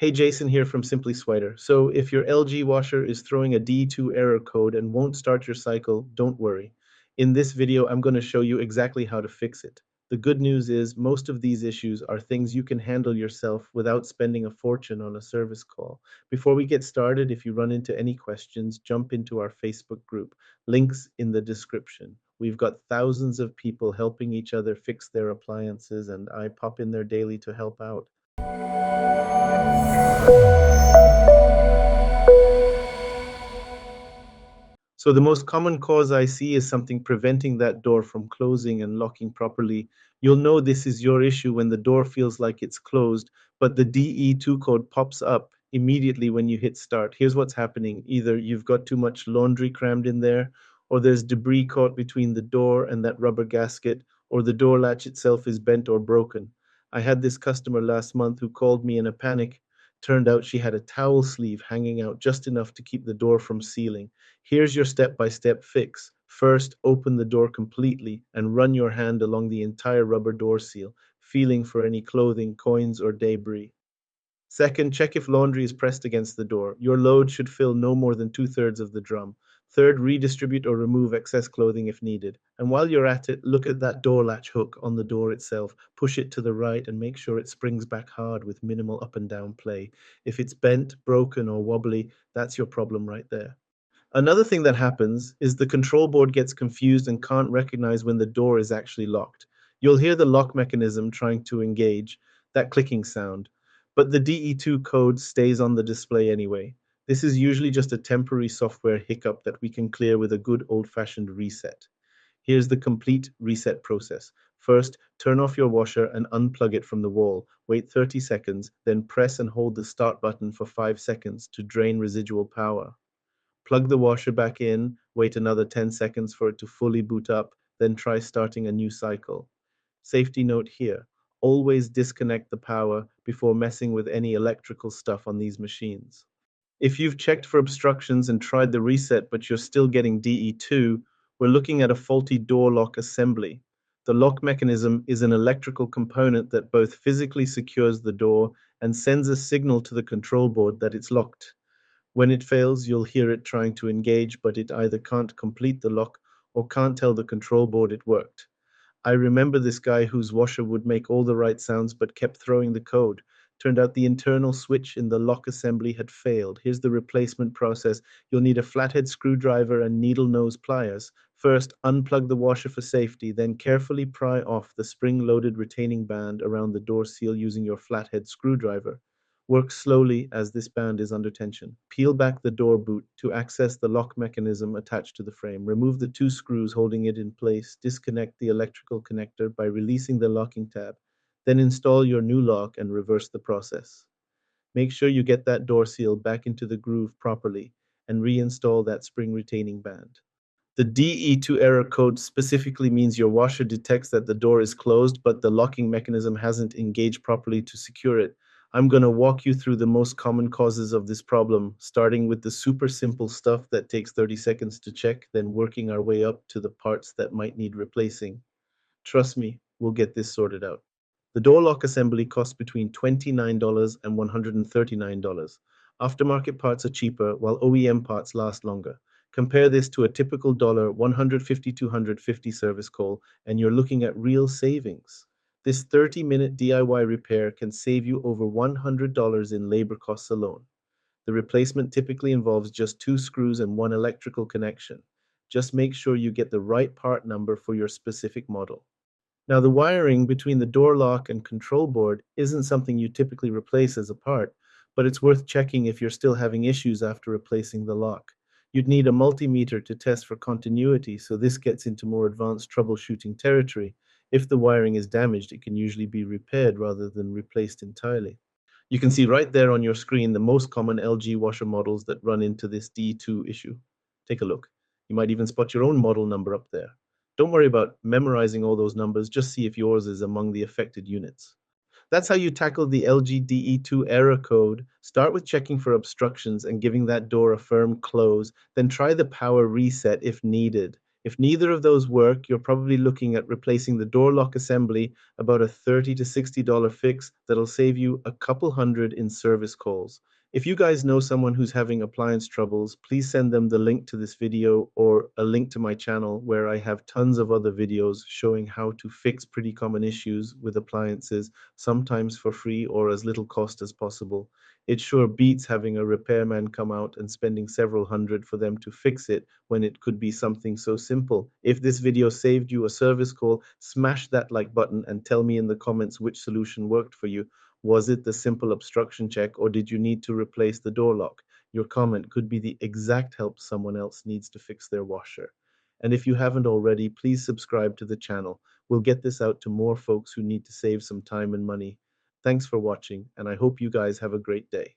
Hey, Jason here from Simply Swider. So if your LG washer is throwing a dE2 error code and won't start your cycle, don't worry. In this video, I'm going to show you exactly how to fix it. The good news is most of these issues are things you can handle yourself without spending a fortune on a service call. Before we get started, if you run into any questions, jump into our Facebook group. Links in the description. We've got thousands of people helping each other fix their appliances, and I pop in there daily to help out. So the most common cause I see is something preventing that door from closing and locking properly. You'll know this is your issue when the door feels like it's closed, but the dE2 code pops up immediately when you hit start. Here's what's happening. Either you've got too much laundry crammed in there, or there's debris caught between the door and that rubber gasket, or the door latch itself is bent or broken. I had this customer last month who called me in a panic. Turned out she had a towel sleeve hanging out just enough to keep the door from sealing. Here's your step-by-step fix. First, open the door completely and run your hand along the entire rubber door seal, feeling for any clothing, coins, or debris. Second, check if laundry is pressed against the door. Your load should fill no more than two-thirds of the drum. Third, redistribute or remove excess clothing if needed. And while you're at it, look at that door latch hook on the door itself. Push it to the right and make sure it springs back hard with minimal up and down play. If it's bent, broken, or wobbly, that's your problem right there. Another thing that happens is the control board gets confused and can't recognize when the door is actually locked. You'll hear the lock mechanism trying to engage, that clicking sound, but the dE2 code stays on the display anyway. This is usually just a temporary software hiccup that we can clear with a good old-fashioned reset. Here's the complete reset process. First, turn off your washer and unplug it from the wall. Wait 30 seconds, then press and hold the start button for 5 seconds to drain residual power. Plug the washer back in, wait another 10 seconds for it to fully boot up, then try starting a new cycle. Safety note here, always disconnect the power before messing with any electrical stuff on these machines. If you've checked for obstructions and tried the reset but you're still getting dE2, we're looking at a faulty door lock assembly. The lock mechanism is an electrical component that both physically secures the door and sends a signal to the control board that it's locked. When it fails, you'll hear it trying to engage, but it either can't complete the lock or can't tell the control board it worked. I remember this guy whose washer would make all the right sounds but kept throwing the code. Turned out the internal switch in the lock assembly had failed. Here's the replacement process. You'll need a flathead screwdriver and needle nose pliers. First, unplug the washer for safety, then carefully pry off the spring-loaded retaining band around the door seal using your flathead screwdriver. Work slowly as this band is under tension. Peel back the door boot to access the lock mechanism attached to the frame. Remove the two screws holding it in place. Disconnect the electrical connector by releasing the locking tab. Then install your new lock and reverse the process. Make sure you get that door seal back into the groove properly and reinstall that spring retaining band. The dE2 error code specifically means your washer detects that the door is closed, but the locking mechanism hasn't engaged properly to secure it. I'm going to walk you through the most common causes of this problem, starting with the super simple stuff that takes 30 seconds to check, then working our way up to the parts that might need replacing. Trust me, we'll get this sorted out. The door lock assembly costs between $29 and $139. Aftermarket parts are cheaper, while OEM parts last longer. Compare this to a typical $150-250 service call, and you're looking at real savings. This 30-minute DIY repair can save you over $100 in labor costs alone. The replacement typically involves just two screws and one electrical connection. Just make sure you get the right part number for your specific model. Now, the wiring between the door lock and control board isn't something you typically replace as a part, but it's worth checking if you're still having issues after replacing the lock. You'd need a multimeter to test for continuity, so this gets into more advanced troubleshooting territory. If the wiring is damaged, it can usually be repaired rather than replaced entirely. You can see right there on your screen the most common LG washer models that run into this dE2 issue. Take a look. You might even spot your own model number up there. Don't worry about memorizing all those numbers, just see if yours is among the affected units. That's how you tackle the LG dE2 error code. Start with checking for obstructions and giving that door a firm close, then try the power reset if needed. If neither of those work, you're probably looking at replacing the door lock assembly, about a $30 to $60 fix that'll save you a couple hundred in service calls. If you guys know someone who's having appliance troubles, please send them the link to this video or a link to my channel where I have tons of other videos showing how to fix pretty common issues with appliances, sometimes for free or as little cost as possible. It sure beats having a repairman come out and spending several hundred for them to fix it when it could be something so simple. If this video saved you a service call, smash that like button and tell me in the comments which solution worked for you. Was it the simple obstruction check, or did you need to replace the door lock? Your comment could be the exact help someone else needs to fix their washer. And if you haven't already, please subscribe to the channel. We'll get this out to more folks who need to save some time and money. Thanks for watching, and I hope you guys have a great day.